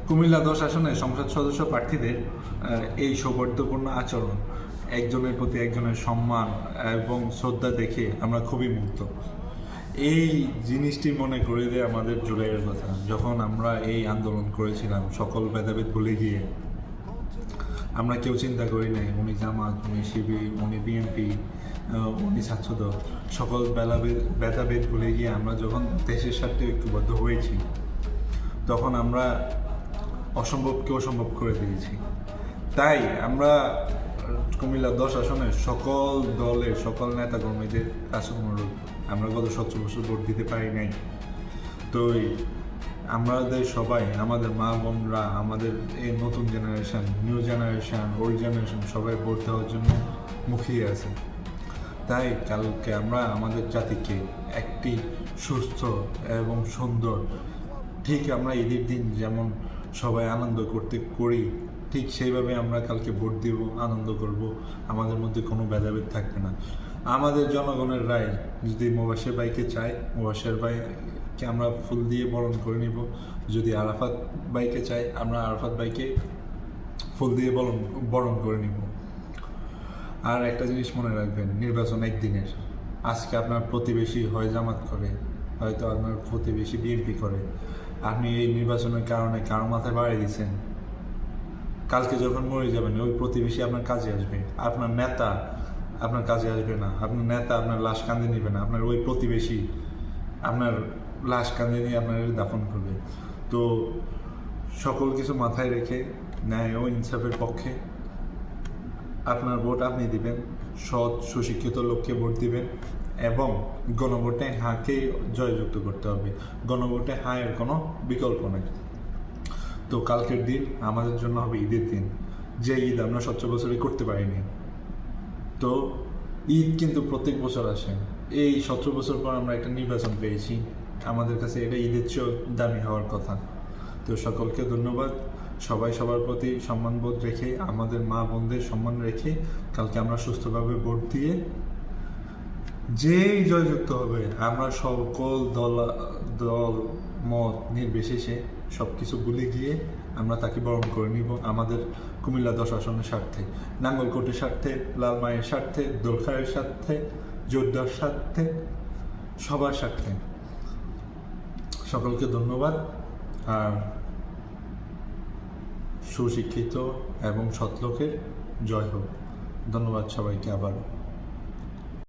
কুমিল্লা 10 আসনে সংসদ সদস্য প্রার্থীদের এই সৌহার্দ্যপূর্ণ আচরণ, একজনের প্রতি একজনের সম্মান এবং শ্রদ্ধা দেখে আমরা খুবই মুগ্ধ। এই জিনিসটি মনে করে দেয় আমাদের জুলাইয়ের কথা, যখন আমরা এই আন্দোলন করেছিলাম সকল ভেদাভেদ ভুলে গিয়ে। আমরা কেউ চিন্তা করি নাই উনি জামাত, উনি শিবির, উনি বিএনপি, উনি ছাত্রদল, সকল ভেদাভেদ ভুলে গিয়ে আমরা যখন দেশের স্বার্থে ঐক্যবদ্ধ হয়েছি, তখন আমরা অসম্ভবকে অসম্ভব করে দিয়েছি। তাই আমরা কুমিল্লা 10 আসনের সকল দলের সকল নেতাকর্মীদের কাছে অনুরোধ, আমরা গত 17 বছর ভোট দিতে পারি নাই, তো আমাদের সবাই, আমাদের মা বোনরা, আমাদের এই নতুন generation, new generation, old generation সবাই ভোট দেওয়ার জন্য মুখিয়ে আছে। তাই কালকে আমরা আমাদের জাতিকে একটি সুস্থ এবং সুন্দর, ঠিক আমরা ঈদের দিন যেমন সবাই আনন্দ করি, ঠিক সেইভাবে আমরা কালকে ভোট দিব, আনন্দ করব। আমাদের মধ্যে কোনো ভেদাভেদ থাকবে না। আমাদের জনগণের রায়, যদি মোবাশ্বের ভাইকে চাই, মোবাশ্বের ভাইকে আমরা ফুল দিয়ে বরণ করে নিব। যদি আরাফাত ভাইকে চাই, আমরা আরাফাত ভাইকে ফুল দিয়ে বরণ করে নিব। আর একটা জিনিস মনে রাখবেন, নির্বাচন একদিনের। আজকে আপনার প্রতিবেশী হয় জামাত করে, হয়তো আপনার প্রতিবেশী বিএনপি করে, আপনি এই নির্বাচনের কারণে কারো মাথায় বাড়িয়ে দিচ্ছেন, কালকে যখন মরে যাবেন ওই প্রতিবেশী আপনার কাজে আসবে, আপনার নেতা আপনার কাজে আসবে না। আপনার নেতা আপনার লাশ কাঁধে নেবে না, আপনার ওই প্রতিবেশী আপনার লাশ কাঁধে নিয়ে আপনার দাফন করবে। তো সকল কিছু মাথায় রেখে ন্যায় ও ইনসাফের পক্ষে আপনার ভোট আপনি দিবেন, সৎ সুশিক্ষিত লোককে ভোট দিবেন এবং গণভোটে হাঁকে জয়যুক্ত করতে হবে। গণভোটে হাঁয়ের কোনো বিকল্প নেই। তো কালকের দিন আমাদের জন্য হবে ঈদের দিন, যে ঈদ আমরা 17 বছরে করতে পারিনি। তো ঈদ কিন্তু প্রত্যেক বছর আসে। এই 17 বছর পর আমরা একটা নির্বাচন পেয়েছি, আমাদের কাছে এটা ঈদের চেয়েও দামি হওয়ার কথা। তো সকলকে ধন্যবাদ। সবাই সবার প্রতি সম্মানবোধ রেখে, আমাদের মা বোনদের সম্মান রেখে কালকে আমরা সুস্থভাবে ভোট দিয়ে যেই জয়যুক্ত হবে, আমরা সকল দল মত নির্বিশেষে সব কিছু ভুলে গিয়ে আমরা তাকে বরণ করে নিব আমাদের কুমিল্লা 10 আসনের স্বার্থে, নাঙ্গলকোটের স্বার্থে, লালমাইয়ের স্বার্থে, দোলখায়ের স্বার্থে, যোদ্ধার স্বার্থে, সবার স্বার্থে। সকলকে ধন্যবাদ। আর সুশিক্ষিত এবং সৎ লোকের জয় হোক। ধন্যবাদ সবাইকে আবার।